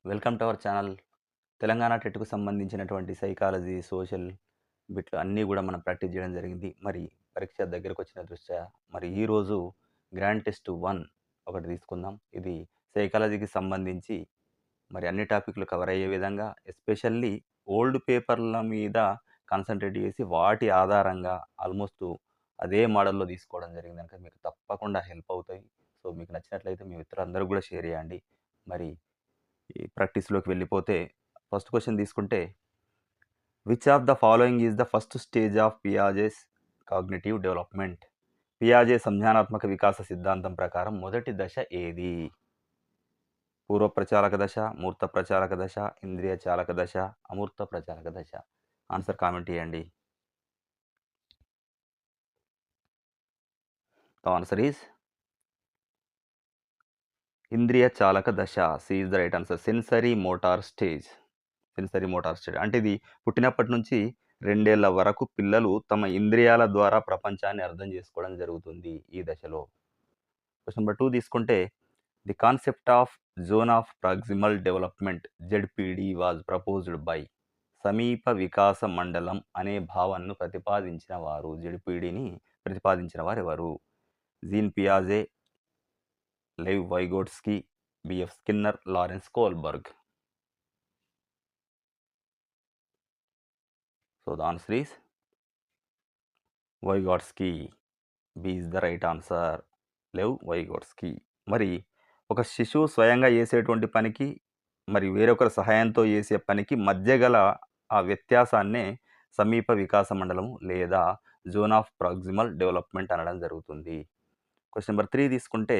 Welcome to our channel. Telangana టెట్‌కు సంబంధించినటువంటి psychology, social బిట్లు అన్నీ గూడా మనం ప్రాక్టీస్ జేయడం జరిగింది. మరి పరీక్ష దగ్గరకొచ్చిన దృష్ట్యా మరి ఈరోజు గ్రాండ్ టెస్ట్ 1 ఒకటి తీసుకుందాం. ఇది సైకాలజీకి సంబంధించి మరి అన్ని టాపిక్‌లు కవర్ అయ్యే విధంగా ఎస్పెషల్లీ ఓల్డ్ పేపర్‌ల మీద కాన్సంట్రేట్ చేసి వాటి ఆధారంగా ఆల్మోస్ట్ అదే మోడల్‌లో తీసుకోవడం జరిగింది గనుక మీకు తప్పకుండా హెల్ప్ అవుతాయి. సో, మీకు నచ్చినట్లయితే మీ మిత్రులందరికి గూడా షేర్ చేయండి. మరి ఈ ప్రాక్టీస్‌లోకి వెళ్ళిపోతే ఫస్ట్ క్వెషన్ తీసుకుంటే, which of the following is the first stage of Piaget's cognitive development? పియాజే సంజ్ఞానాత్మక వికాస సిద్ధాంతం ప్రకారం మొదటి దశ ఏది? పూర్వ ప్రచాలక దశ, మూర్త ప్రచాలక దశ, ఇంద్రియ చాలక దశ, అమూర్త ప్రచాలక దశ. ఆన్సర్ కామెంట్ చేయండి. ద ఆన్సర్ ఈస్ ఇంద్రియ చాలక దశ. C is the right answer. Sensory motor stage. Sensory motor stage. అంటే ఇది పుట్టినప్పటి నుంచి 2 ఏళ్ల వరకు పిల్లలు తమ ఇంద్రియాల ద్వారా ప్రపంచాన్ని అర్థం చేసుకోవడం జరుగుతుంది ఈ దశలో. క్వెషన్ నంబర్ 2 తీసుకుంటే, the concept of zone of proximal development ZPD was proposed by. సమీప వికాస మండలం అనే భావనను ప్రతిపాదించిన వారు, జెడ్‌పీడీని ప్రతిపాదించిన వారెవరు? జీన్ పియాజే, Lev Vygotsky, BF Skinner, Lawrence Kohlberg. So the answer is Vygotsky. B is the right answer. Lev Vygotsky. మరి ఒక శిశువు స్వయంగా చేసేటువంటి పనికి, మరి వేరొకరి సహాయంతో చేసే పనికి మధ్య గల ఆ వ్యత్యాసాన్నే సమీప వికాస మండలము లేదా జోన్ ఆఫ్ ప్రాక్సిమల్ డెవలప్‌మెంట్ అనడం జరుగుతుంది. క్వెషన్ నంబర్ 3 తీసుకుంటే,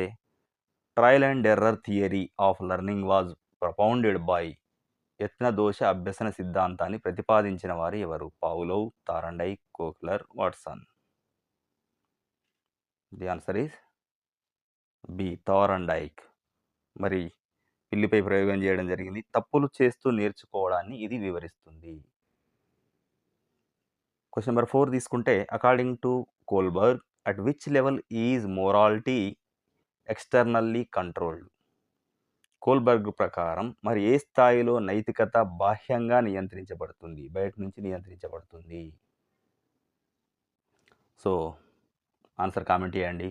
trial and error theory of learning was propounded by. యత్న దోష అభ్యసన సిద్ధాంతాన్ని ప్రతిపాదించిన వారు ఎవరు? Pavlov, Thorndike, Kohler, Watson. The answer is B. Thorndike. మరి పిల్లిపై ప్రయోగం చేయడం జరిగింది. తప్పులు చేస్తూ నేర్చుకోవడాన్ని ఇది వివరిస్తుంది. క్వెషన్ నంబర్ 4 తీసుకుంటే, according to Kohlberg, at which level is morality externally controlled? Kohlberg ప్రకారం మరి ఏ స్థాయిలో నైతికత బాహ్యంగా నియంత్రించబడుతుంది? బయట నుంచి నియంత్రించబడుతుంది. సో, ఆన్సర్ కామెంట్ చేయండి.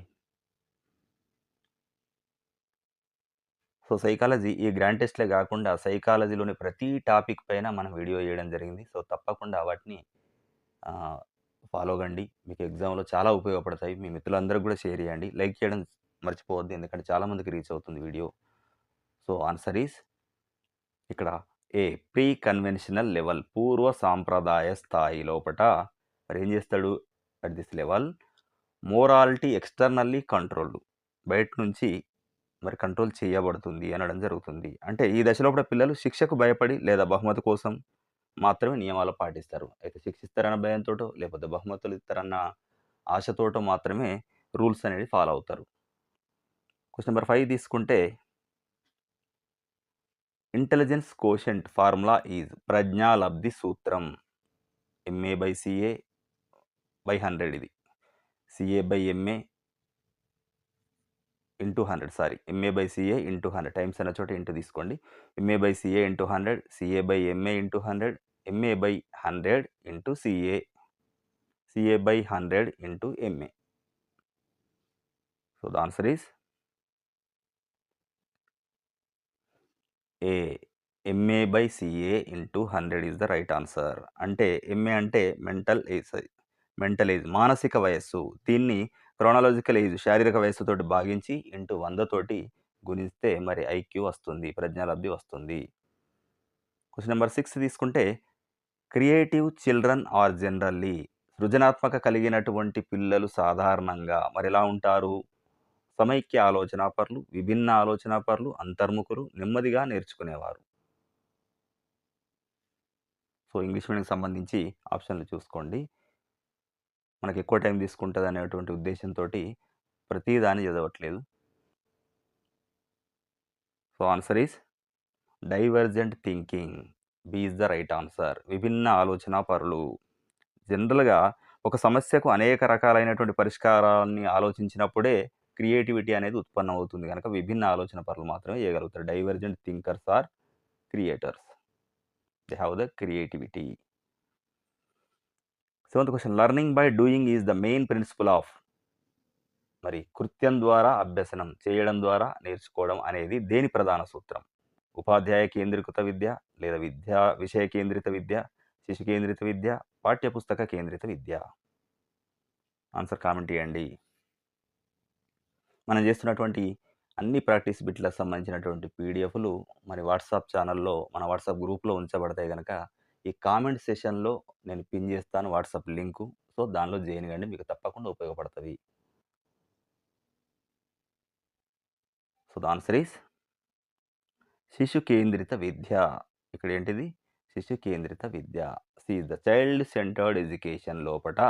సో, సైకాలజీ ఈ గ్రాండ్ టెస్ట్‌లే గాకుండా సైకాలజీలోని ప్రతి టాపిక్ పైన మనం వీడియో చేయడం జరిగింది. సో, తప్పకుండా వాటిని ఆహ్, ఫాలో కండి. మీకు ఎగ్జామ్‌లో చాలా ఉపయోగపడతాయి. మీ మిత్రులందరికి గూడా షేర్ చేయండి. లైక్ చేయడం మర్చిపోవద్దు. ఎందుకంటే చాలా మందికి రీచ్ అవుతుంది వీడియో. సో, ఆన్సర్ ఈస్ ఇక్కడ ఏ. Pre conventional level. పూర్వ సాంప్రదాయ స్థాయి లోపట మరేం చేస్తాడు? At this level morality externally controlled. బయట నుంచి మరి కంట్రోల్ చేయబడుతుంది అనడం జరుగుతుంది. అంటే ఈ దశలోపల పిల్లలు శిక్షకు భయపడి లేదా బహుమతి కోసం మాత్రమే నియమాలు పాటిస్తారు. అయితే శిక్షిస్తారన్న భయంతోటో, లేకపోతే బహుమతులు ఇస్తారన్న ఆశతోటో మాత్రమే రూల్స్ అనేవి ఫాలో అవుతారు. క్వెషన్ నంబర్ 5 తీసుకుంటే, ఇంటెలిజెన్స్ కోషెంట్ ఫార్ములా ఈజ్ ప్రజ్ఞాలబ్ధి సూత్రం. ఎంఏ/సీఏ బై 100 ఇది. CA MA into 100 sorry. MA CA into 100 times అన్న చోట ఇంటూ తీసుకోండి. MA CA into 100, CA MA into 100, MA into CA, CA into MA. So, the answer is A. MA CA into 100 is the right answer. అంటే MA అంటే mental age మానసిక వయస్సు. దీన్ని chronological age శారీరక వయస్సుతోటి భాగించి into 100 తోటి గుణిస్తే మరి ఐక్యూ వస్తుంది. ప్రజ్ఞాలబ్ధి వస్తుంది. క్వెషన్ నంబర్ 6 తీసుకుంటే, క్రియేటివ్ చిల్డ్రన్ ఆర్ జనరల్లీ. సృజనాత్మక కలిగినటువంటి పిల్లలు సాధారణంగా మరెలా ఉంటారు? సమైక్య ఆలోచనాపరులు, విభిన్న ఆలోచనాపరులు, అంతర్ముఖులు, నెమ్మదిగా నేర్చుకునేవారు. సో, ఇంగ్లీష్ మీడియంకి సంబంధించి ఆప్షన్లు చూసుకోండి. మనకి ఎక్కువ టైం తీసుకుంటది అనేటువంటి ఉద్దేశంతోటి ప్రతి దాన్ని చదవట్లేదు. So, answer is divergent thinking. B is the right answer. విభిన్న ఆలోచనాపరులు. జనరల్‌గా ఒక సమస్యకు అనేక రకాలైనటువంటి పరిష్కారాన్ని ఆలోచించినప్పుడే క్రియేటివిటీ అనేది ఉత్పన్నమవుతుంది గనక విభిన్న ఆలోచన పరులు మాత్రమే చేయగలుగుతారు. Divergent thinkers are creators. They have the creativity. Seventh question, learning by doing is the main principle of. మరి కృత్యం ద్వారా అభ్యసనం చేయడం ద్వారా నేర్చుకోవడం అనేది దేని ప్రధాన సూత్రం? ఉపాధ్యాయ కేంద్రీకృత విద్య, లేదా విషయ కేంద్రిత విద్య, శిశు కేంద్రిత విద్య, పాఠ్యపుస్తక కేంద్రిత విద్య? ఆన్సర్ కామెంట్ చేయండి. మనం చేస్తున్నటువంటి అన్ని ప్రాక్టీస్ బిట్లకు సంబంధించినటువంటి పీడిఎఫ్లు మరి వాట్సాప్ ఛానల్లో, మన వాట్సాప్ గ్రూప్లో ఉంచబడతాయి కనుక ఈ కామెంట్ సెషన్లో నేను పిన్ చేస్తాను వాట్సాప్ లింకు. సో దానిలో జాయిన్ కండి, మీకు తప్పకుండా ఉపయోగపడుతుంది. సో ద ఆన్సర్ ఈస్ శిశు కేంద్రిత విద్య. ఇక్కడ ఏంటిది? శిశు కేంద్రిత విద్య. C the child centered education లోపట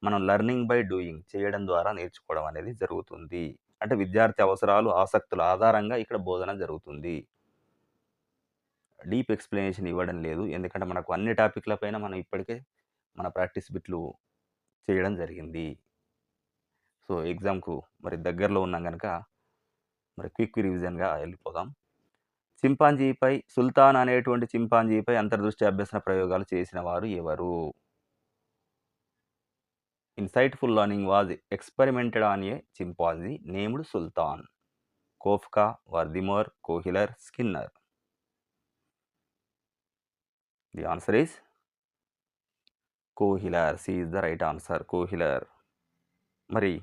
మనం లెర్నింగ్ బై డూయింగ్ చేయడం ద్వారా నేర్చుకోవడం అనేది జరుగుతుంది. అంటే విద్యార్థి అవసరాలు, ఆసక్తుల ఆధారంగా ఇక్కడ బోధన జరుగుతుంది. డీప్ ఎక్స్ప్లెనేషన్ ఇవ్వడం లేదు, ఎందుకంటే మనకు అన్ని టాపిక్ల పైన మనం ఇప్పటికే మన ప్రాక్టీస్ బిట్లు చేయడం జరిగింది. సో ఎగ్జామ్కు మరి దగ్గరలో ఉన్నాం కనుక మరి క్విక్ రివిజన్గా వెళ్ళిపోదాం. చింపాంజీపై, సుల్తాన్ అనేటువంటి చింపాంజీపై అంతర్దృష్టి అభ్యసన ప్రయోగాలు చేసిన వారు ఎవరు? Insightful learning was experimented on a chimpanzee named Sultan. Koffka, Wertheimer, Kohler, Skinner? The answer is Kohler. C is the right answer, Kohler. మరి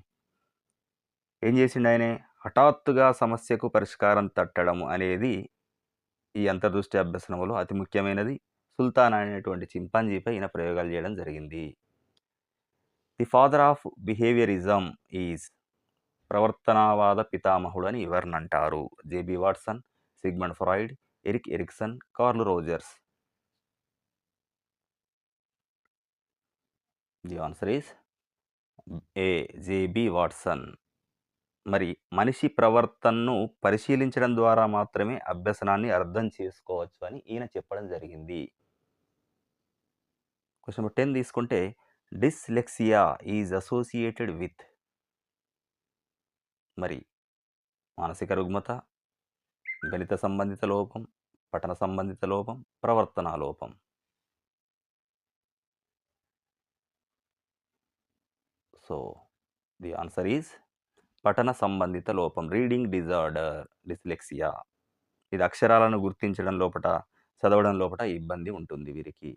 ఏం చేసిండు ఆయనే? హఠాత్తుగా సమస్యకు పరిష్కారం తట్టడం అనేది ఈ అంతర్దృష్టి అభ్యసనంలో అతి ముఖ్యమైనది. సుల్తాన్ అనేటువంటి చింపాంజీపై ఈయన ప్రయోగాలు చేయడం జరిగింది. The father of behaviourism is. ప్రవర్తనవాద పితామహుడు అని ఎవరిని అంటారు? JB Watson, Sigmund Freud, Erik Erikson, Carl Rogers? The answer is A, JB Watson. మరి మనిషి ప్రవర్తనను పరిశీలించడం ద్వారా మాత్రమే అభ్యసనాన్ని అర్థం చేసుకోవచ్చు అని ఈయన చెప్పడం జరిగింది. క్వశ్చన్ నెంబర్ 10 తీసుకుంటే, డిస్లెక్సియా ఈజ్ అసోసియేటెడ్ విత్. మరి మానసిక రుగ్మత, గణిత సంబంధిత లోపం, పఠన సంబంధిత లోపం, ప్రవర్తనా లోపం? సో ది ఆన్సర్ ఈజ్ పఠన సంబంధిత లోపం, రీడింగ్ డిజార్డర్, డిస్లెక్సియా. ఇది అక్షరాలను గుర్తించడం లోపట, చదవడం లోపట ఇబ్బంది ఉంటుంది వీరికి.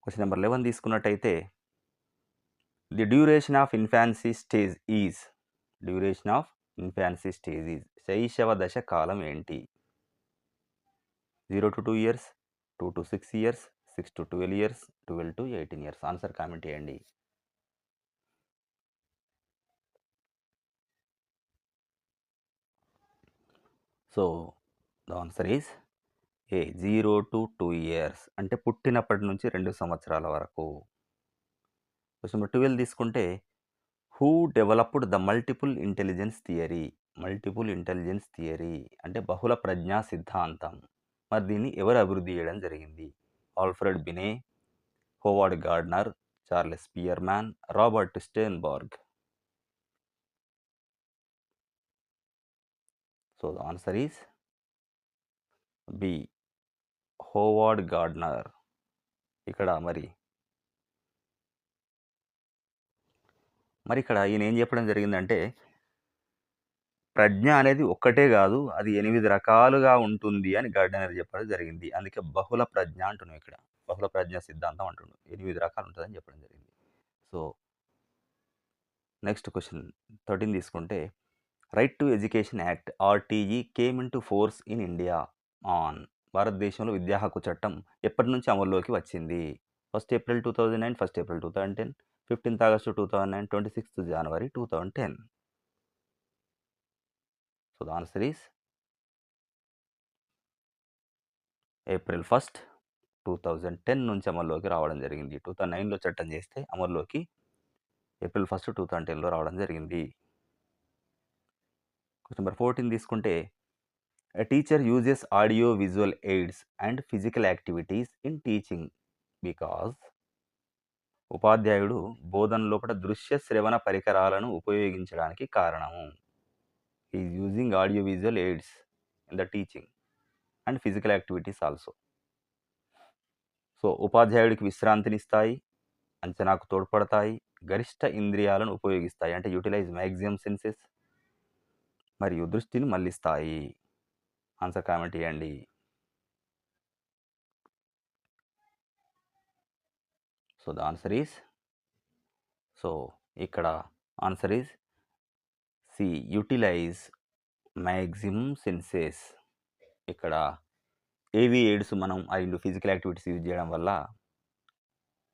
క్వశ్చన్ నెంబర్ 11 తీసుకున్నట్టయితే, the duration of infancy stage is. Duration of infancy stage is, శైశవ దశ కాలం ఏంటి? 0 to 2 years, 2 to 6 years, 6 to 12 years, 12 to 18 years? Answer comment చేయండి. So the answer is A, 0 to 2 years, అంటే పుట్టినప్పటి నుంచి 2 సంవత్సరాల వరకు. క్వశ్చన్ నెంబర్ 12 తీసుకుంటే, who developed the multiple intelligence theory? Multiple intelligence theory అంటే బహుళ ప్రజ్ఞా సిద్ధాంతం. మరి దీన్ని ఎవరు అభివృద్ధి చేయడం జరిగింది? Alfred Binet, Howard Gardner, Charles Spearman, Robert Sternberg? So the answer is B, Howard Gardner. ఇక్కడ మరి ఇక్కడ ఈయన ఏం చెప్పడం జరిగిందంటే, ప్రజ్ఞ అనేది ఒక్కటే కాదు, అది 8 రకాలుగా ఉంటుంది అని గార్డెనర్ చెప్పడం జరిగింది. అందుకే బహుళ ప్రజ్ఞ అంటున్నాం ఇక్కడ, బహుళ ప్రజ్ఞ సిద్ధాంతం అంటున్నాం. 8 రకాలు ఉంటుందని చెప్పడం జరిగింది. సో నెక్స్ట్ క్వశ్చన్ 13 తీసుకుంటే, right to education act RTE came in to force in India on. భారతదేశంలో విద్యా హక్కు చట్టం ఎప్పటి నుంచి అమల్లోకి వచ్చింది? 1 April 2009, 1 April 2010, 15 August 2009, 26 January 2010? So the answer is April 1, 2010 నుంచి అమల్లోకి రావడం జరిగింది. 2009లో చట్టం చేస్తే అమల్లోకి April 1, 2010లో రావడం జరిగింది. క్వశ్చన్ నెంబర్ 14 తీసుకుంటే, a teacher uses audio visual AIDS and physical activities in teaching because. ఉపాధ్యాయుడు బోధన లోపల దృశ్య శ్రవణ పరికరాలను ఉపయోగించడానికి కారణము. Is using audio visual AIDS in the teaching. And physical activities also. So, ఉపాధ్యాయుడికి విశ్రాంతినిస్తాయి, అంచనాకు తోడ్పడతాయి, గరిష్ట ఇంద్రియాలను ఉపయోగిస్తాయి. అంటే యుటిలైజ్ మాక్సిమం సెన్సెస్ మరియు దృష్టిని మళ్లిస్తాయి. ఆన్సర్ కామెంట్ చేయండి. సో, ద ఆన్సర్ ఈస్ ఇక్కడ answer is C, utilize maximum senses. ఇక్కడ ఏవి ఎయిడ్స్ మనం ఫిజికల్ యాక్టివిటీస్ యూజ్ చేయడం వల్ల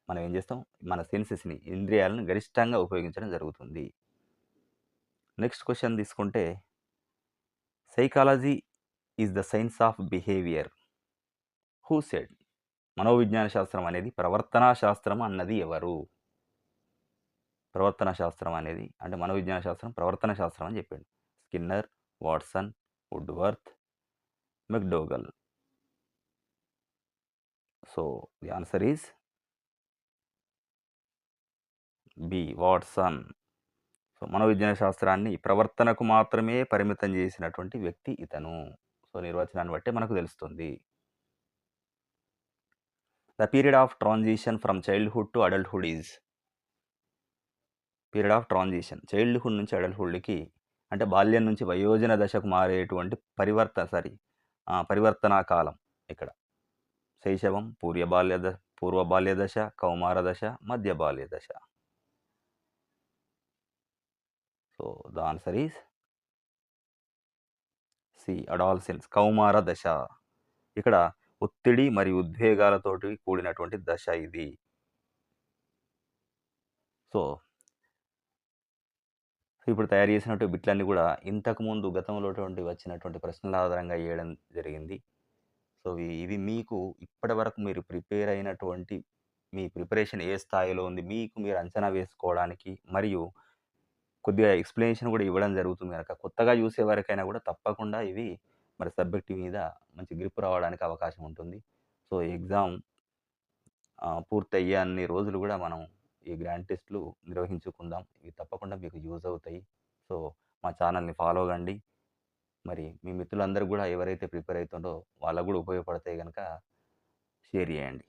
మనం ఏం చేస్తాం, మన సెన్సెస్ని, ఇంద్రియాలను గరిష్టంగా ఉపయోగించడం జరుగుతుంది. నెక్స్ట్ క్వశ్చన్ తీసుకుంటే, psychology is the science of behaviour. Who said? మనోవిజ్ఞాన శాస్త్రం అనేది ప్రవర్తనా శాస్త్రం అన్నది ఎవరు? ప్రవర్తన శాస్త్రం అనేది అంటే మనోవిజ్ఞాన శాస్త్రం ప్రవర్తన శాస్త్రం అని చెప్పిండు. Skinner, Watson, Woodworth, McDougall. So the answer is B, Watson. So మనోవిజ్ఞాన శాస్త్రాన్ని ప్రవర్తనకు మాత్రమే పరిమితం చేసినటువంటి వ్యక్తి ఇతను. సో నిర్వచనాన్ని బట్టే మనకు తెలుస్తుంది. The period of transition from childhood to adulthood is. Period of transition childhood నుంచి అడల్ట్హుడ్కి అంటే బాల్యం నుంచి వయోజన దశకు మారేటువంటి పరివర్తనా కాలం. ఇక్కడ శైశవం, పూర్వ బాల్య దశ, కౌమార దశ, మధ్య బాల్య దశ. So the answer is C, adolescence, కౌమార దశ. ఇక్కడ ఒత్తిడి మరియు ఉద్వేగాలతోటి కూడినటువంటి దశ ఇది. సో ఇప్పుడు తయారు చేసినటువంటి బిట్లన్నీ కూడా ఇంతకుముందు గతంలో వచ్చినటువంటి ప్రశ్నల ఆధారంగా వేయడం జరిగింది. సో ఇవి మీకు ఇప్పటి వరకు మీరు ప్రిపేర్ అయినటువంటి మీ ప్రిపరేషన్ ఏ స్థాయిలో ఉంది మీకు మీరు అంచనా వేసుకోవడానికి మరియు కొద్దిగా ఎక్స్ప్లెనేషన్ కూడా ఇవ్వడం జరుగుతుంది కనుక కొత్తగా చూసే వారికైనా కూడా తప్పకుండా ఇవి మరి సబ్జెక్ట్ మీద మంచి గ్రిప్ రావడానికి అవకాశం ఉంటుంది. సో ఎగ్జామ్ పూర్తయ్యే అన్ని రోజులు కూడా మనం ఈ గ్రాండ్ టెస్ట్లు నిర్వహించుకుందాం. ఇవి తప్పకుండా మీకు యూజ్ అవుతాయి. సో మా ఛానల్ని ఫాలో కండి. మరి మీ మిత్రులందరూ కూడా ఎవరైతే ప్రిపేర్ అవుతుండో వాళ్ళకు కూడా ఉపయోగపడతాయి కనుక షేర్ చేయండి.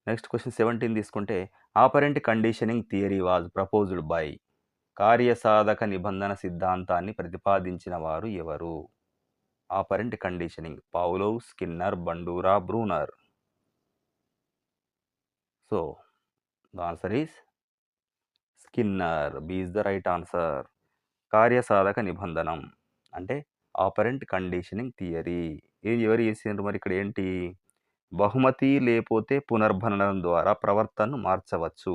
నెక్స్ట్ క్వశ్చన్ 17 తీసుకుంటే, operant conditioning theory was proposed by. కార్యసాధక నిబంధన సిద్ధాంతాన్ని ప్రతిపాదించిన వారు ఎవరు? Operant conditioning Pavlov, Skinner, Bandura, Bruner. So the answer is Skinner. B is the right answer. కార్యసాధక నిబంధనం అంటే ఆపరెంట్ కండిషనింగ్ థియరీ. ఎవరు చేసిండ్రు మరి ఇక్కడ ఏంటి? బహుమతి లేకపోతే పునర్భరణం ద్వారా ప్రవర్తనను మార్చవచ్చు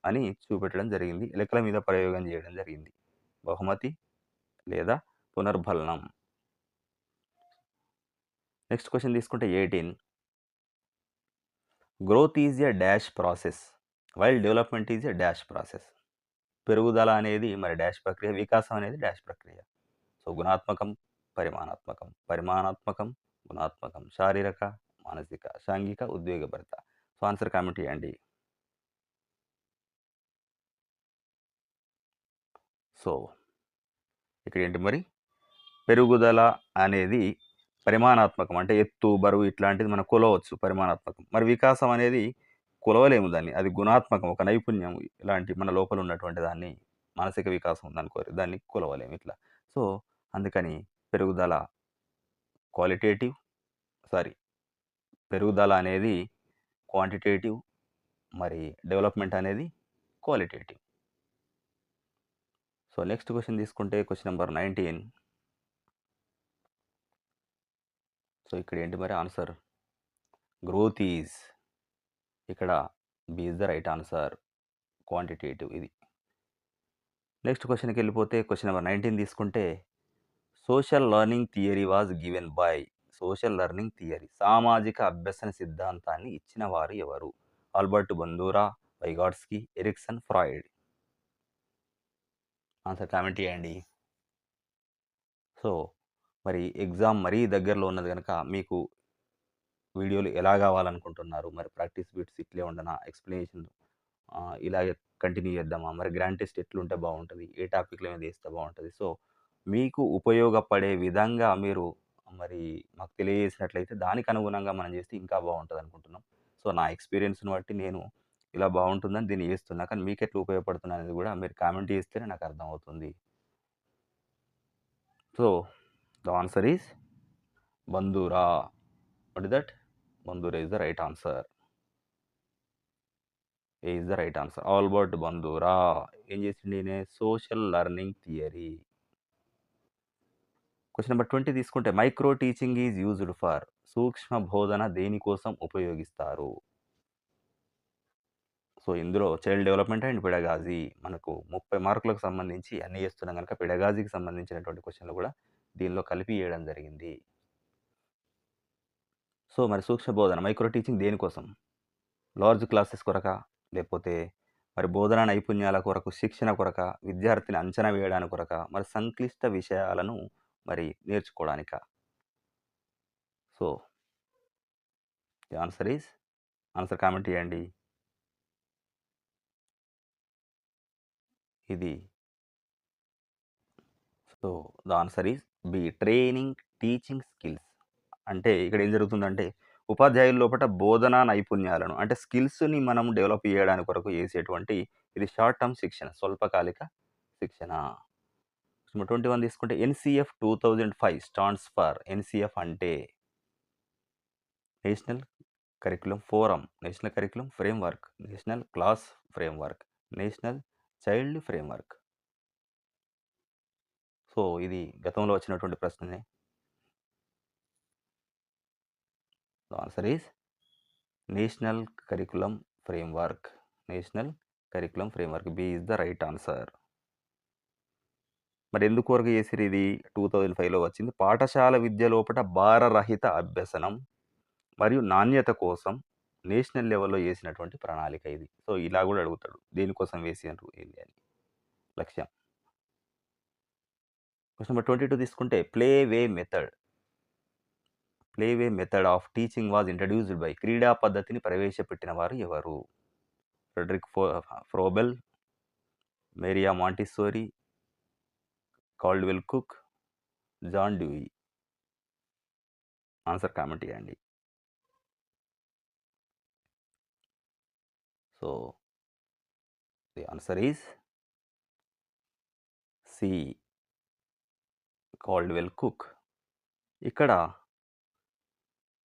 అని చూపెట్టడం జరిగింది. లెక్కల మీద ప్రయోగం చేయడం జరిగింది. బహుమతి లేదా పునర్భరణం. నెక్స్ట్ క్వశ్చన్ తీసుకుంటే 18. Growth is a dash process while development is a dash process. పెరుగుదల అనేది మరి డాష్ ప్రక్రియ, వికాసం అనేది డాష్ ప్రక్రియ. సో గుణాత్మకం, పరిమాణాత్మకం, పరిమాణాత్మకం, గుణాత్మకం, శారీరక, మానసిక, సాంఘిక, ఉద్వేగభరిత. సో ఆన్సర్ కామెంట్ చేయండి. సో ఇక్కడ ఏంటి మరి? పెరుగుదల అనేది పరిమాణాత్మకం అంటే ఎత్తు, బరువు ఇట్లాంటిది మనం కొలవచ్చు, పరిమాణాత్మకం. మరి వికాసం అనేది కొలవలేము దాన్ని, అది గుణాత్మకం, ఒక నైపుణ్యం. ఇలాంటి మన లోపల ఉన్నటువంటి దాన్ని, మానసిక వికాసం ఉందనుకోరు, దాన్ని కొలవలేము ఇట్లా. సో అందుకని పెరుగుదల పెరుగుదల అనేది క్వాంటిటేటివ్, మరి డెవలప్మెంట్ అనేది క్వాలిటేటివ్. సో నెక్స్ట్ క్వశ్చన్ తీసుకుంటే క్వశ్చన్ నెంబర్ 19. సో ఇక్కడ ఏంటి మరి ఆన్సర్? గ్రోత్ ఈజ్, ఇక్కడ B is the right answer, quantitative ఇది. నెక్స్ట్ క్వశ్చన్కి వెళ్ళిపోతే క్వశ్చన్ నెంబర్ 19 తీసుకుంటే, social learning theory was given by. Social learning theory, సామాజిక అభ్యసన సిద్ధాంతాన్ని ఇచ్చిన వారు ఎవరు? Albert Bandura, Vygotsky, Erikson, Freud. Answer comment చేయండి. సో మరి ఎగ్జామ్ మరీ దగ్గరలో ఉన్నది కనుక మీకు వీడియోలు ఎలా కావాలనుకుంటున్నారు? మరి ప్రాక్టీస్ బిట్స్ ఇట్లే ఉండనా, ఎక్స్ప్లెనేషన్ ఇలాగే కంటిన్యూ చేద్దామా, మరి గ్రాండ్ టెస్ట్ ఎట్లుంటే బాగుంటుంది, ఏ టాపిక్ల మీద వేస్తే బాగుంటుంది? సో మీకు ఉపయోగపడే విధంగా మీరు మరి మాకు తెలియజేసినట్లయితే దానికి అనుగుణంగా మనం చేస్తే ఇంకా బాగుంటదనుకుంటున్నాం. సో, నా ఎక్స్‌పీరియన్స్‌ని బట్టి నేను ఇలా బాగుంటుందని దీన్ని చేస్తున్నా. కానీ మీకెట్లా ఉపయోగపడుతుందనేది గూడా మీరు కామెంట్ చేస్తేనే నాకు అర్థమవుతుంది. So, the answer is Bandura. What is that? Bandura is the right answer. A is the right answer. Albert Bandura ఏం చేసిండు ఈయన? Social learning theory. Question number 20 తీసుకుంటే micro teaching is used for. సూక్ష్మ బోధన దేనికోసం ఉపయోగిస్తారు? సో, ఇందులో child development and pedagogy మనకు 30 మార్కులకు సంబంధించి అన్నీ చేస్తున్నాం గనుక పెడగాజీకి సంబంధించినటువంటి క్వెషన్‌లు కూడా దీనిలో కలిపి ఇయడం జరిగింది. సో, మరి సూక్ష్మ బోధన మైక్రో టీచింగ్ దేనికోసం? లార్జ్ క్లాసెస్ కొరకా? లేపోతే మరి బోధనా నైపుణ్యాల కొరకు, శిక్షణ కొరకా? విద్యార్థిని అంచనా వేయడానికి కొరకా? మరి సంక్లిష్ట విషయాలను మరి నేర్చుకోవడానికా? So, the answer is answer comment చేయండి. ఇది so, the answer is B. Training teaching skills. అంటే ఇక్కడ ఏం జరుగుతుందంటే ఉపాధ్యాయుల లోపట బోధనా నైపుణ్యాలను అంటే స్కిల్స్‌ని మనం డెవలప్ చేయడానికి కొరకు చేసేటువంటి ఇది షార్ట్ టర్మ్ శిక్షణ. స్వల్పకాలిక శిక్షణ. నెంబర్ 21 తీసుకుంటే ఎన్‌సీఎఫ్ 2005 స్టాండ్స్ ఫర్. ఎన్‌సీఎఫ్ అంటే national curriculum forum, national curriculum framework, national class framework, national child framework. So, ఇది గతంలో వచ్చినటువంటి ప్రశ్ననే. The answer is national curriculum framework. National curriculum framework. B is the right answer. మరి ఎందుకు వరకు చేసిర్రు ఇది? 2005లో వచ్చింది. పాఠశాల విద్య లోపట భారరహిత అభ్యసనం మరియు నాణ్యత కోసం నేషనల్ లెవెల్‌లో చేసినటువంటి ప్రణాళిక ఇది. సో, ఇలా గూడా అడుగుతాడు. దేనికోసం వేసిన్రు ఏంది అని లక్ష్యం. క్వెషన్ నంబర్ 22 తీసుకుంటే play way method. Play way method of teaching was introduced by. క్రీడా పద్ధతిని ప్రవేశపెట్టిన వారు ఎవరు? Frederick Froebel, Maria Montessori, Caldwell Cook, John Dewey. Answer comment చేయండి. So, the answer is C. Caldwell Cook. ఇక్కడ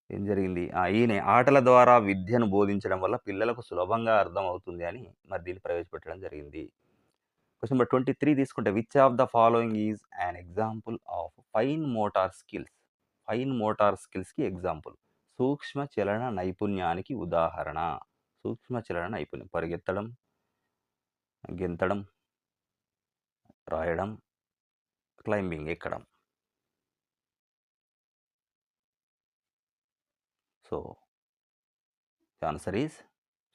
ఏం జరిగింది? ఈయనే ఆటల ద్వారా విద్యను బోధించడం వల్ల పిల్లలకు సులభంగా అర్థమవుతుంది అని మరి దీన్ని ప్రవేశపెట్టడం జరిగింది. క్వెషన్ నంబర్ 23 తీసుకుంటే which of the following is an example of fine motor skills. Fine motor స్కిల్స్‌కి ఎగ్జాంపుల్. సూక్ష్మ చలన నైపుణ్యానికి ఉదాహరణ. సూక్ష్మ చలన నైపుణ్యం పరిగెత్తడం, గెంతడం, రాయడం, క్లైంబింగ్ ఎక్కడం. సో, ది ఆన్సర్ ఈస్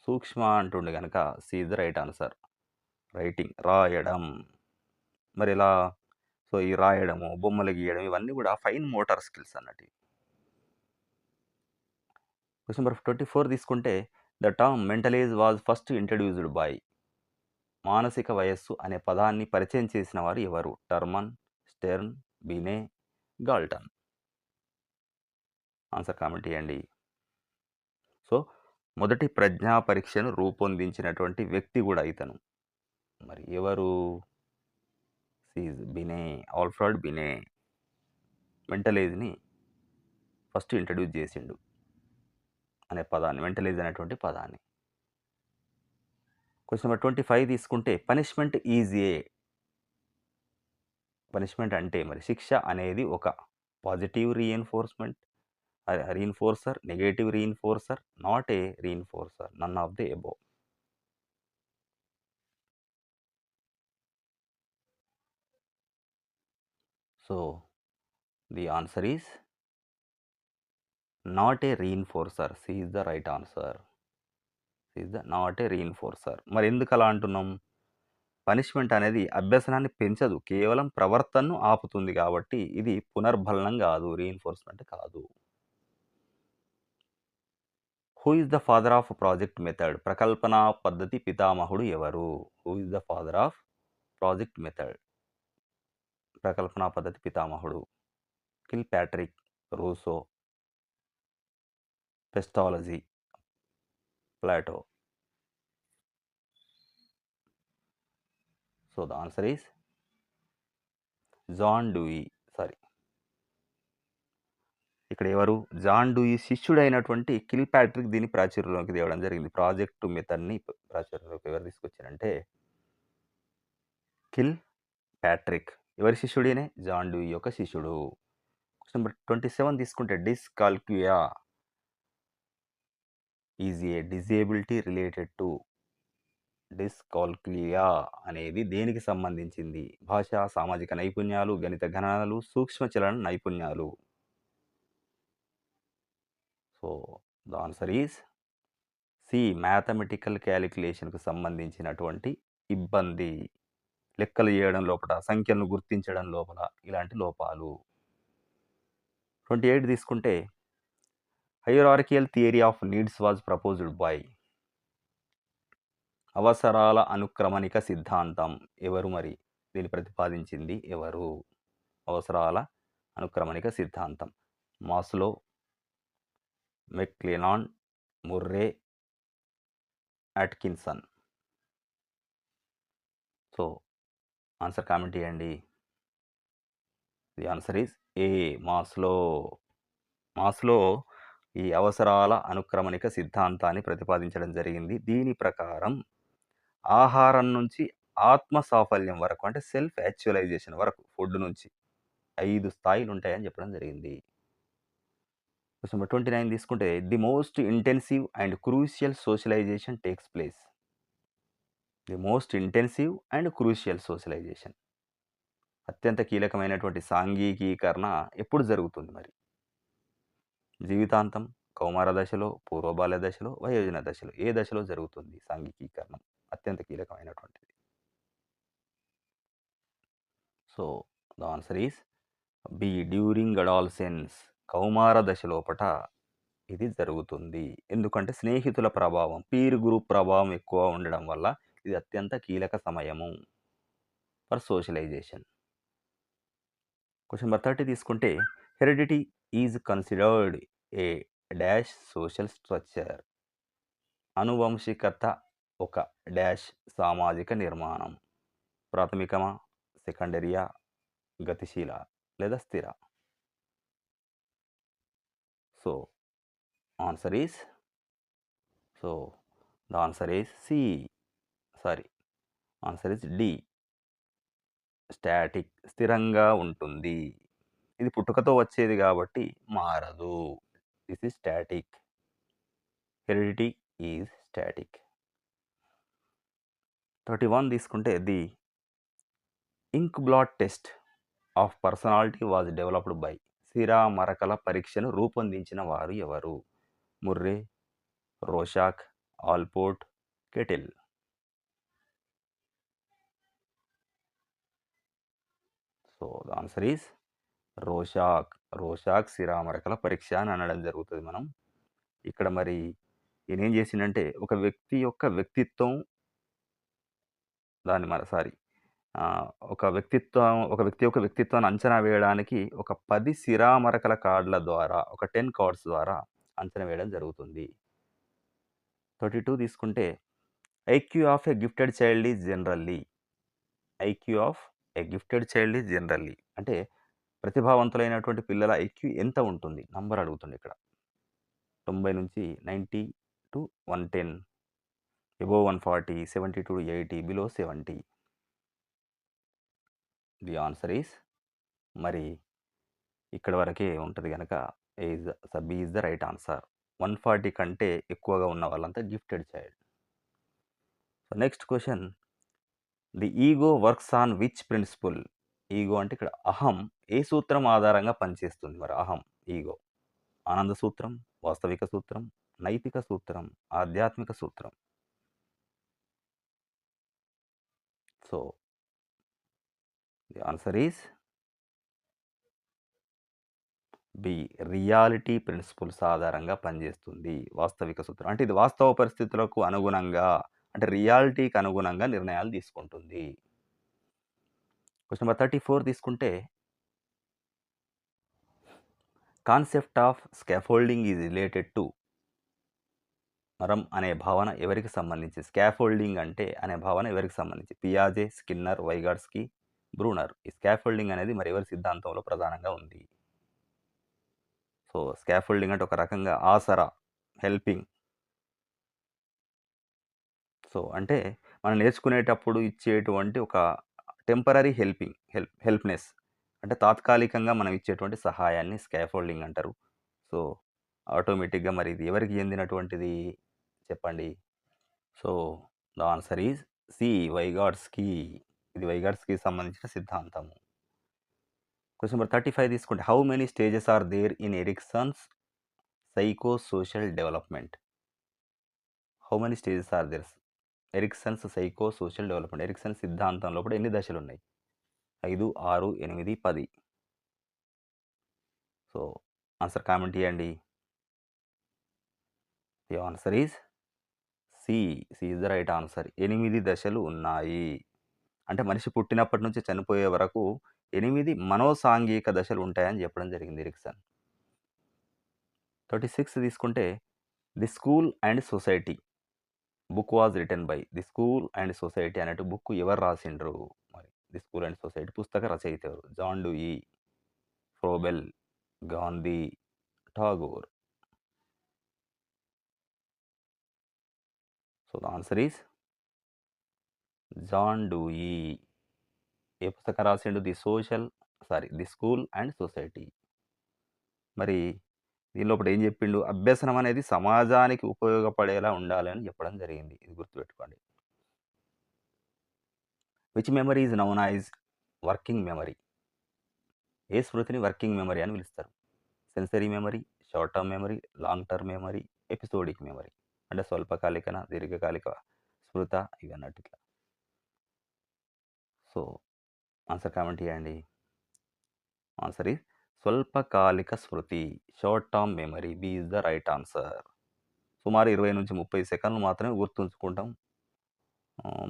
సూక్ష్మ అంటుండే గనక C is the right answer. Writing రాయడం. మరి ఇలా సో, ఈ రాయడము, బొమ్మలు గీయడం ఇవన్నీ గూడా ఫైన్ మోటార్ స్కిల్స్ అన్నట్టు. క్వెషన్ నంబర్ 24 తీసుకుంటే the term mental age was first introduced by. మానసిక వయస్సు అనే పదాన్ని పరిచయం చేసిన వారు ఎవరు? Terman, Stern, బినే, Galton. Answer comment చేయండి. సో, మొదటి ప్రజ్ఞా పరీక్షను రూపొందించినటువంటి వ్యక్తి గూడా ఇతను. మరి ఎవరు? Seize బినే. Alfred బినే. Mental ఏజ్‌ని first introduce చేసిండు అనే పదాన్ని. మెంటల్ ఏజ్ అనేటువంటి పదాన్ని. క్వెషన్ నంబర్ 25 తీసుకుంటే పనిష్మెంట్ ఈజ్ ఏ. పనిష్మెంట్ అంటే మరి శిక్ష అనేది ఒక positive reinforcement, reinforcer, negative reinforcer, not a reinforcer, none of the above. So, the answer is not a reinforcer. C is the right answer. C is the not a reinforcer. మరి ఎందుకలా అంటున్నాం? Punishment అనేది అభ్యసనాన్ని పెంచదు. కేవలం ప్రవర్తనను ఆపుతుంది కాబట్టి ఇది పునర్బలనం గాదు. రీఇన్ఫోర్స్‌మెంట్ కాదు. Who is the father of project method. ప్రకల్పన పద్ధతి పితామహుడు ఎవరు? Who is the father of project method. ప్రకల్పన పద్ధతి పితామహుడు. Kilpatrick, Rousseau, Pestalozzi, Plato. So the answer is John Dewey. Sorry, ఇక్కడ ఎవరు? జాన్ డూయి శిష్యుడైనటువంటి కిల్ ప్యాట్రిక్ దీన్ని ప్రాచుర్యంలోకి తేవడం జరిగింది. ప్రాజెక్ట్ మెథడ్ని ప్రాచుర్యంలోకి ఎవరు తీసుకొచ్చారంటే కిల్ ప్యాట్రిక్. ఎవరి శిష్యుడేనే? జాన్ డూయి యొక్క శిష్యుడు. క్వశ్చన్ నెంబర్ 27 తీసుకుంటే dyscalculia is a disability related to. Dyscalculia అనేది దేనికి సంబంధించింది? భాష, సామాజిక నైపుణ్యాలు, గణిత గణనలు, సూక్ష్మచలన నైపుణ్యాలు. So the answer is C, mathematical క్యాలిక్యులేషన్కు సంబంధించినటువంటి ఇబ్బంది. లెక్కలు చేయడం లోపల, సంఖ్యలను గుర్తించడం లోపల ఇలాంటి లోపాలు. 28 తీసుకుంటే hierarchical theory of needs was proposed by. అవసరాల అనుక్రమణిక సిద్ధాంతం ఎవరు మరి? దీన్ని ప్రతిపాదించింది ఎవరు? అవసరాల అనుక్రమణిక సిద్ధాంతం. Maslow, McClelland, Murray, Atkinson. So answer comment చేయండి. The answer is A, Maslow. Maslow ఈ అవసరాల అనుక్రమణిక సిద్ధాంతాన్ని ప్రతిపాదించడం జరిగింది. దీని ప్రకారం ఆహారం నుంచి ఆత్మ సాఫల్యం వరకు, అంటే సెల్ఫ్ యాక్చువలైజేషన్ వరకు ఫుడ్ నుంచి 5 స్థాయిలు ఉంటాయని చెప్పడం జరిగింది. క్వశ్చన్ నెంబర్ 29 తీసుకుంటే the most intensive and crucial socialisation takes place. The most intensive and crucial socialisation, అత్యంత కీలకమైనటువంటి సాంఘికీకరణ ఎప్పుడు జరుగుతుంది మరి? జీవితాంతం, కౌమార దశలో, పూర్వబాల్య దశలో, వయోజన దశలో, ఏ దశలో జరుగుతుంది సాంఘికీకరణం? అత్యంత కీలకమైనటువంటిది. So the answer is B, during adolescence. కౌమార దశ లోపట ఇది జరుగుతుంది. ఎందుకంటే స్నేహితుల ప్రభావం, పీర్ గ్రూప్ ప్రభావం ఎక్కువ ఉండడం వల్ల ఇది అత్యంత కీలక సమయము ఫర్ సోషలైజేషన్. క్వశ్చన్ నెంబర్ 30 తీసుకుంటే heredity is considered a dash social structure. అనువంశికత ఒక డాష్ సామాజిక నిర్మాణం. ప్రాథమికమా, సెకండరీయా, గతిశీల లేదా స్థిర? So answer is the answer is C. Sorry, answer is D, static. స్థిరంగా ఉంటుంది. ఇది పుట్టుకతో వచ్చేది కాబట్టి మారదు. This is static. Heredity is static. 31 తీసుకుంటే the ink blot test of personality was developed by. సిరా మరకల పరీక్షను రూపొందించిన వారు ఎవరు? Murray, Rorschach, Allport, Cattell. So the answer is Rorschach. Rorschach సిరామరకల పరీక్ష అని అనడం జరుగుతుంది. మనం ఇక్కడ మరి ఈయన ఏం చేసిండంటే ఒక వ్యక్తి యొక్క వ్యక్తిత్వం, దాన్ని ఒక వ్యక్తి యొక్క వ్యక్తిత్వాన్ని అంచనా వేయడానికి ఒక 10 సిరామరకల కార్డుల ద్వారా, ఒక 10 కార్డ్స్ ద్వారా అంచనా వేయడం జరుగుతుంది. 32 తీసుకుంటే IQ of a gifted child is generally. IQ of a gifted child is generally అంటే ప్రతిభావంతులైనటువంటి పిల్లల ఐక్యూ ఎంత ఉంటుంది? నంబర్ అడుగుతుంది ఇక్కడ. 90 నుంచి 90 to 110, above 140, 70 to 80, below 70. The answer is మరి ఇక్కడ వరకే ఉంటుంది కనుక B is the right answer. 140 కంటే ఎక్కువగా ఉన్న వాళ్ళంతా gifted child. So next question, the ego works on which principle. Ego అంటే ఇక్కడ అహం ఏ సూత్రం ఆధారంగా పనిచేస్తుంది మరి? అహం, ఈగో. ఆనంద సూత్రం, వాస్తవిక సూత్రం, నైతిక సూత్రం, ఆధ్యాత్మిక సూత్రం. So the answer is B, reality principles ఆధారంగా పనిచేస్తుంది వాస్తవిక సూత్రం. అంటే ఇది వాస్తవ పరిస్థితులకు అనుగుణంగా, అంటే రియాలిటీకి అనుగుణంగా నిర్ణయాలు తీసుకుంటుంది. క్వశ్చన్ నెంబర్ 34 తీసుకుంటే concept of scaffolding is related to మరం అనే భావన ఎవరికి సంబంధించి? స్కాఫోల్డింగ్ అంటే అనే భావన ఎవరికి సంబంధించి? పియాజే, స్కిన్నర్, వైగాట్స్కీ, బ్రూనర్. ఈ స్కాఫోల్డింగ్ అనేది మరి ఎవరి సిద్ధాంతంలో ప్రధానంగా ఉంది? సో, స్కాఫోల్డింగ్ అంటే ఒక రకంగా ఆసరా, హెల్పింగ్. సో, అంటే మనం నేర్చుకునేటప్పుడు ఇచ్చేటువంటి ఒక టెంపరరీ హెల్ప్‌నెస్. అంటే తాత్కాలికంగా మనం ఇచ్చేటువంటి సహాయాన్ని స్కాఫోల్డింగ్ అంటారు. సో, ఆటోమేటిక్‌గా మరి ఇది ఎవరికి చెందినటువంటిది చెప్పండి? So, the answer is C. Vygotsky. ఇది వైగాట్స్‌కీకి సంబంధించిన సిద్ధాంతము. క్వెషన్ నంబర్ 35 తీసుకుంటే how many stages are there in Erikson's psycho social development? How many stages are there? Erikson's psycho social development. Erikson సిద్ధాంతం లోపల ఎన్ని దశలున్నాయి? 5, 6, 8, 10. సో, ఆన్సర్ కామెంట్ చేయండి. The answer is C. C is the right answer. 8 దశలు ఉన్నాయి. అంటే మనిషి పుట్టినప్పటి నుంచి చనిపోయే వరకు 8 మనోసాంఘిక దశలు ఉంటాయని చెప్పడం జరిగింది ఎరిక్సన్. 36 తీసుకుంటే the school and society book was written by. The school and society అనేటి బుక్ ఎవరు రాసిండ్రు? మరి ది స్కూల్ అండ్ సొసైటీ పుస్తక రచయిత ఎవరు? John Dewey, Froebel, Gandhi, Tagore. So the answer is John Dewey. ఏ పుస్తకం రాసిండు? The school and society. మరి దీనిలోపల ఏం చెప్పిండు? అభ్యసనం అనేది సమాజానికి ఉపయోగపడేలా ఉండాలి అని చెప్పడం జరిగింది. ఇది గుర్తుపెట్టుకోండి. Which memory is known as working memory? ఏ స్మృతిని వర్కింగ్ మెమరీ అని పిలుస్తారు? Sensory memory, short term memory, long term memory, episodic memory. అంటే స్వల్పకాలికన, దీర్ఘకాలిక స్మృత ఇవి అన్నట్టు ఇట్లా. సో, ఆన్సర్ కామెంట్ చేయండి. ఆన్సర్ ఈజ్ స్వల్పకాలిక స్మృతి, short term memory. B is the right answer. సుమారు 20-30 సెకన్లు మాత్రమే గుర్తుంచుకుంటాం.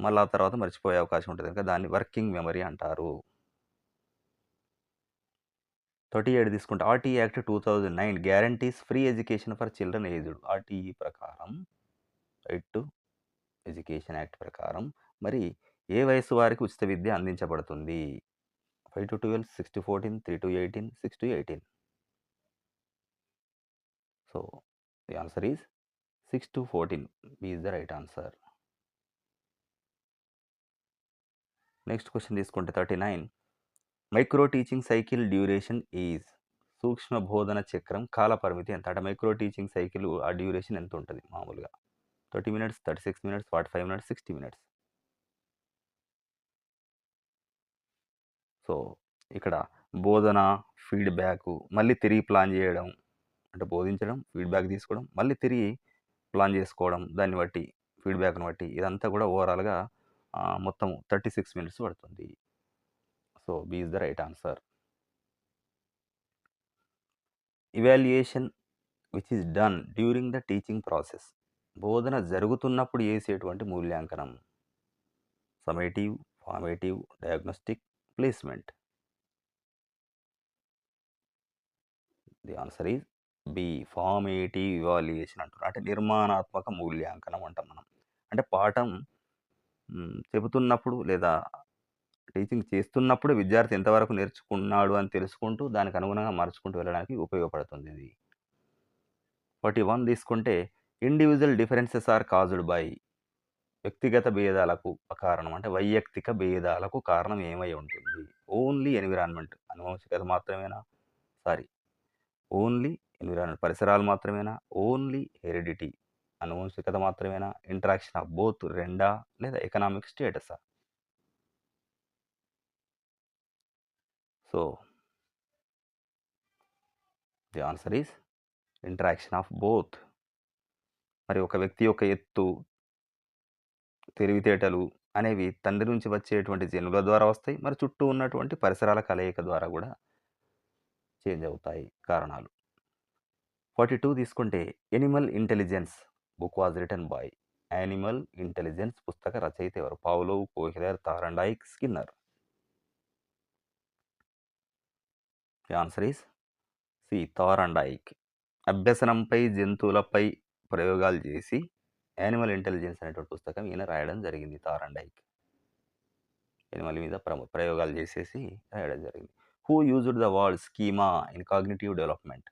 మళ్ళీ ఆ తర్వాత మర్చిపోయే అవకాశం ఉంటుంది కనుక దాన్ని వర్కింగ్ మెమరీ అంటారు. 38 తీసుకుంటే RTE act 2009 guarantees free education for children aged. RTE ప్రకారం, రైట్ టు ఎడ్యుకేషన్ యాక్ట్ ప్రకారం మరి ఏ వయసు వారికి ఉచిత విద్య అందించబడుతుంది? 5-12, 6-14, 3-18, 6-18. So the answer is 6-14. B is the right answer. Next question తీసుకుంటే 39 micro teaching cycle duration is. సూక్ష్మ బోధన చక్రం కాల పరిమితి ఎంత? అంటే మైక్రో టీచింగ్ సైకిల్ ఆ డ్యూరేషన్ ఎంత ఉంటుంది మామూలుగా? 30 minutes, 36 minutes, 45 minutes, 60 minutes. So, ఇక్కడ బోధన, ఫీడ్‌బ్యాకు, మళ్ళీ తిరిగి ప్లాన్ చేయడం. అంటే బోధించడం, ఫీడ్‌బ్యాక్ తీసుకోవడం, మళ్ళీ తిరిగి ప్లాన్ చేసుకోవడం. దాన్ని బట్టి, ఫీడ్‌బ్యాక్‌ని బట్టి ఇదంతా కూడా ఓవరాల్‌గా మొత్తం 36 మినిట్స్ పడుతుంది. So, B is the right answer. Evaluation which is done during the teaching process. బోధన జరుగుతున్నప్పుడు చేసేటువంటి మూల్యాంకనం. Summative, formative, diagnostic, placement. The answer is B. Formative evaluation అంటున్నారు. అంటే నిర్మాణాత్మక మూల్యాంకనం అంటాం మనం. అంటే పాఠం చెబుతున్నప్పుడు లేదా టీచింగ్ చేస్తున్నప్పుడు విద్యార్థి ఎంతవరకు నేర్చుకున్నాడు అని తెలుసుకుంటూ దానికి అనుగుణంగా మార్చుకుంటూ వెళ్ళడానికి ఉపయోగపడుతుంది ఇది. 41 తీసుకుంటే individual differences are caused by. వ్యక్తిగత భేదాలకు కారణం అంటే వైయక్తిక భేదాలకు కారణం ఏమై ఉంటుంది? ఓన్లీ ఎన్విరాన్మెంట్ అనువంశికత మాత్రమేనా? సారీ, ఓన్లీ ఎన్విరాన్మెంట్ పరిసరాలు మాత్రమేనా? ఓన్లీ హెరిడిటీ అనువంశికత మాత్రమేనా? ఇంటరాక్షన్ ఆఫ్ బోత్ రెండా? లేదా ఎకనామిక్ స్టేటసా? So the answer is interaction of both. మరి ఒక వ్యక్తి యొక్క ఎత్తు, తెలివితేటలు అనేవి తండ్రి నుంచి వచ్చేటువంటి జన్యువుల ద్వారా వస్తాయి. మరి చుట్టూ ఉన్నటువంటి పరిసరాల కలయిక ద్వారా కూడా చేంజ్ అవుతాయి కారణాలు. 42 తీసుకుంటే animal intelligence book was written by. Animal intelligence పుస్తక రచయిత ఎవరు? Pavlov, Kohler, Thorndike, Skinner. The answer is C Thorndike. అభ్యసనంపై జంతువులపై ప్రయోగాలు చేసి యానిమల్ ఇంటెలిజెన్స్ అనేటువంటి పుస్తకం ఈయన రాయడం జరిగింది థారండైక్. యానిమల్ మీద ప్రయోగాలు చేసేసి రాయడం జరిగింది. Who used the word schema in cognitive development.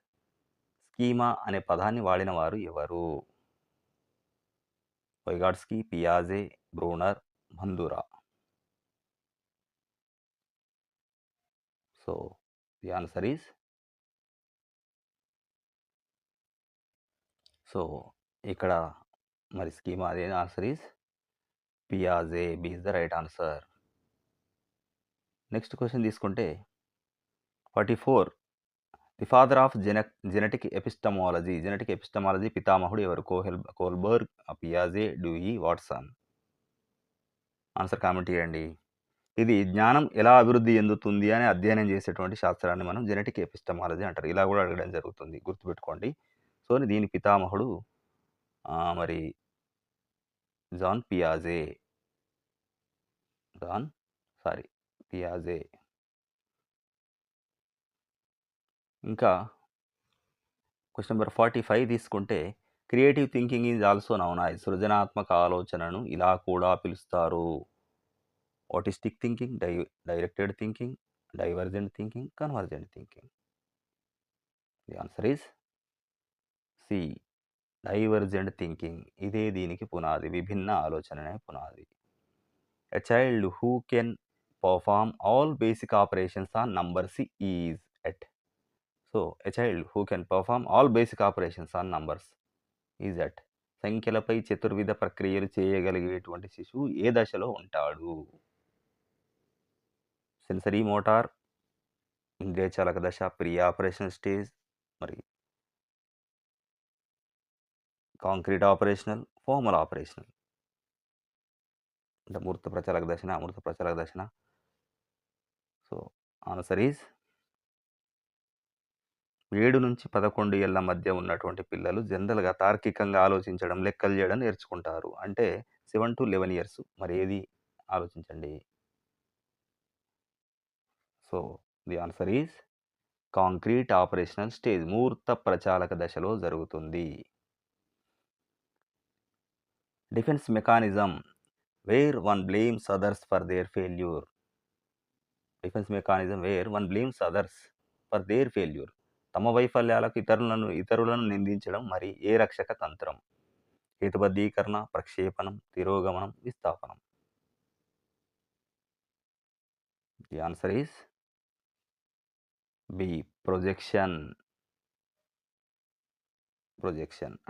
Schema అనే పదాన్ని వాడిన వారు ఎవరు? వైగాట్స్కీ, పియాజే, Bruner, Bandura. So the answer is ఇక్కడ మరి స్కీమా అదే ఆన్సర్ ఈస్ పియాజే. B is the right answer. Next question తీసుకుంటే 44. The father of genetic epistemology. Genetic epistemology పితామహుడు ఎవరు? కోల్బర్గ్, పియాజే, డ్యూయి, వాట్సన్. ఆన్సర్ కామెంట్ చేయండి. ఇది జ్ఞానం ఎలా అభివృద్ధి చెందుతుంది అని అధ్యయనం చేసేటువంటి శాస్త్రాన్ని మనం జెనెటిక్ ఎపిస్టమాలజీ అంటారు. ఇలా కూడా అడగడం జరుగుతుంది, గుర్తుపెట్టుకోండి. సో దీని పితామహుడు మరి జాన్ పియాజే. పియాజే. ఇంకా క్వశ్చన్ నెంబర్ 45 తీసుకుంటే creative thinking is also known as. సృజనాత్మక ఆలోచనను ఇలా కూడా పిలుస్తారు. Autistic thinking, directed thinking, divergent thinking, convergent thinking. The answer is C divergent thinking. ఇదే దీనికి పునాది, విభిన్న ఆలోచననే పునాది. A child who can perform all basic operations on numbers is at. So a child who can perform all basic operations on numbers is at. సంఖ్యలపై చతుర్విధ ప్రక్రియలు చేయగలిగేటువంటి శిశువు ఏ దశలో ఉంటాడు? సెన్సరీ మోటార్, ఇంద్రియచాలక దశ, ప్రీ ఆపరేషనల్ స్టేజ్, మరి కాంక్రీట్ ఆపరేషనల్, ఫార్మల్ ఆపరేషనల్. అంటే మూర్త ప్రచాలక దశన, అమృత ప్రచాలక దశన. So answer is 7 నుంచి 11 ఏళ్ల మధ్య ఉన్నటువంటి పిల్లలు జనరల్గా తార్కికంగా ఆలోచించడం, లెక్కలు చేయడం నేర్చుకుంటారు. అంటే 7 to 11 ఇయర్స్. మరి ఏది ఆలోచించండి. So the answer is concrete operational stage, మూర్త ప్రచాలక దశలో జరుగుతుంది. Defence mechanism where one blames others for their failure. Defence mechanism where one blames others for their failure. తమ వైఫల్యాలకు ఇతరులను నిందించడం మరి ఏ రక్షక తంత్రం? హేతుబద్ధీకరణ, ప్రక్షేపణం, తిరోగమనం, విస్థాపనం. The answer is B projection.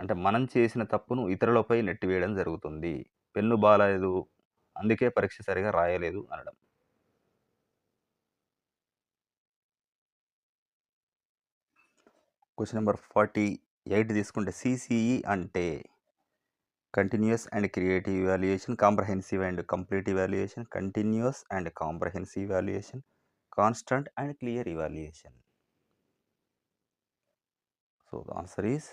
అంటే మనం చేసిన తప్పును ఇతరులపై నెట్టివేయడం జరుగుతుంది. పెన్ను బాలేదు, అందుకే పరీక్ష సరిగా రాయలేదు అనడం. క్వశ్చన్ నెంబర్ 48 తీసుకుంటే సిసిఈ అంటే continuous and creative evaluation, comprehensive and complete evaluation, continuous and comprehensive evaluation, constant and clear evaluation. So the answer is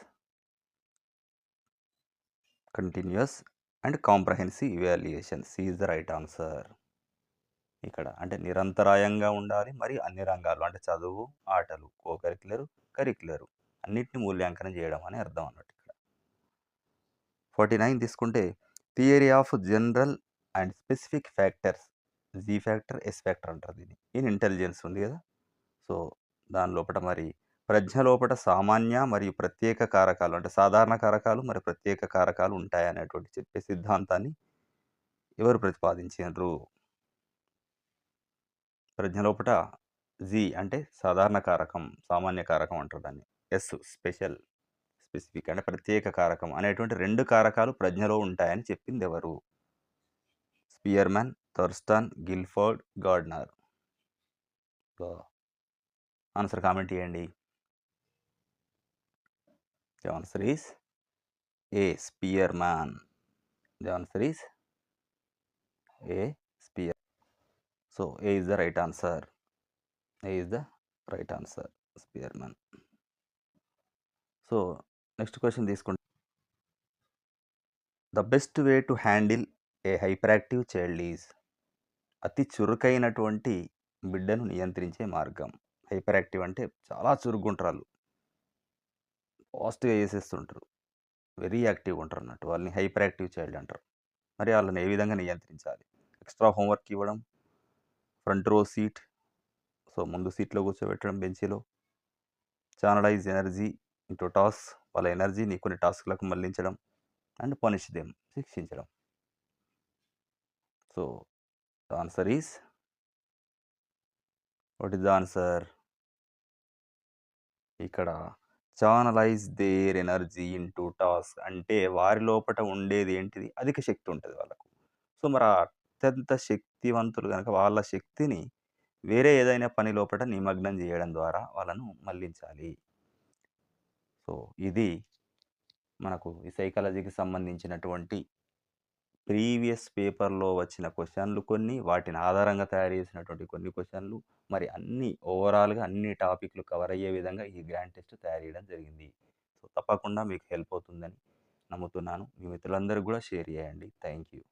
continuous and comprehensive evaluation. C is the right answer. ఇక్కడ అంటే నిరంతరాయంగా ఉండాలి, మరి అన్ని రంగాలు అంటే చదువు, ఆటలు, కరిక్యులర్ అన్నిటిని మూల్యాంకనం చేయడం అని అర్థం అన్నట్టు. ఇక్కడ 49 తీసుకుంటే theory of general and specific factors, G factor, S factor అంటారు దీన్ని, ఇన్ ఇంటెలిజెన్స్ ఉంది కదా. సో దాని లోపల మరి ప్రజ్ఞ లోపల సామాన్య మరియు ప్రత్యేక కారకాలు అంటే సాధారణ కారకాలు మరి ప్రత్యేక కారకాలు ఉంటాయనేటువంటి చెప్పే సిద్ధాంతాన్ని ఎవరు ప్రతిపాదించారు? ప్రజ్ఞ లోపల జీ అంటే సాధారణ కారకం, సామాన్య కారకం అంటారు దాన్ని. ఎస్ స్పెసిఫిక్ అంటే ప్రత్యేక కారకం అనేటువంటి 2 కారకాలు ప్రజ్ఞలో ఉంటాయని చెప్పింది ఎవరు? Spearman, Thurstone, Guilford, Gardner. Answer comment చేయండి. The answer is A Spearman. The answer is A spear. So A is the right answer. Spearman. So next question తీసుకుంటే the best way to handle a hyper active child is. అతి చురుకైనటువంటి బిడ్డను నియంత్రించే మార్గం. Hyper active అంటే చాలా చురుగ్గుంటారు. ఫాస్ట్‌గా చేసేస్తుంటారు. Very యాక్టివ్‌గా ఉంటారన్నట్టు. వాళ్ళని హైపర్ యాక్టివ్ చైల్డ్ అంటారు. మరి ఆళ్ళని ఏ విధంగా నియంత్రించాలి? ఎక్స్‌ట్రా హోంవర్క్ ఇవ్వడం, ఫ్రంట్ రో సీట్, సో, ముందు సీట్‌లో కూర్చోబెట్టడం బెంచీలో, చానలైజ్ ఎనర్జీ ఇంటూ టాస్క్, వాళ్ళ ఎనర్జీని కొన్ని టాస్క్‌లకు మళ్లించడం అండ్ పనిష్ దెమ్, శిక్షించడం. So, the answer is what is the answer? ఇక్కడ channelize their energy into task అంటే వారి లోపట ఉండేది ఏంటిది? అధిక శక్తి ఉంటది వాళ్ళకు. సో, మరి ఆ అత్యంత శక్తివంతులు గనక వాళ్ళ శక్తిని వేరే ఏదైనా పని లోపట నిమగ్నం జేయడం ద్వారా వాళ్ళను మళ్లించాలి. సో, ఇది మనకు ఈ సైకాలజీకి సంబంధించినటువంటి ప్రీవియస్ పేపర్‌లో వచ్చిన క్వెషన్‌లు కొన్ని, వాటిని ఆధారంగా తయారు చేసినటువంటి కొన్ని క్వెషన్‌లు, మరి అన్నీ ఓవరాల్‌గా అన్ని టాపిక్‌లు కవర్ అయ్యే విధంగా ఈ గ్రాండ్ టెస్ట్ తయారు చేయడం జరిగింది. సో, తప్పకుండా మీకు హెల్ప్ అవుతుందని నమ్ముతున్నాను. మీ మిత్రులందరికి గూడా షేర్ చేయండి. Thank you.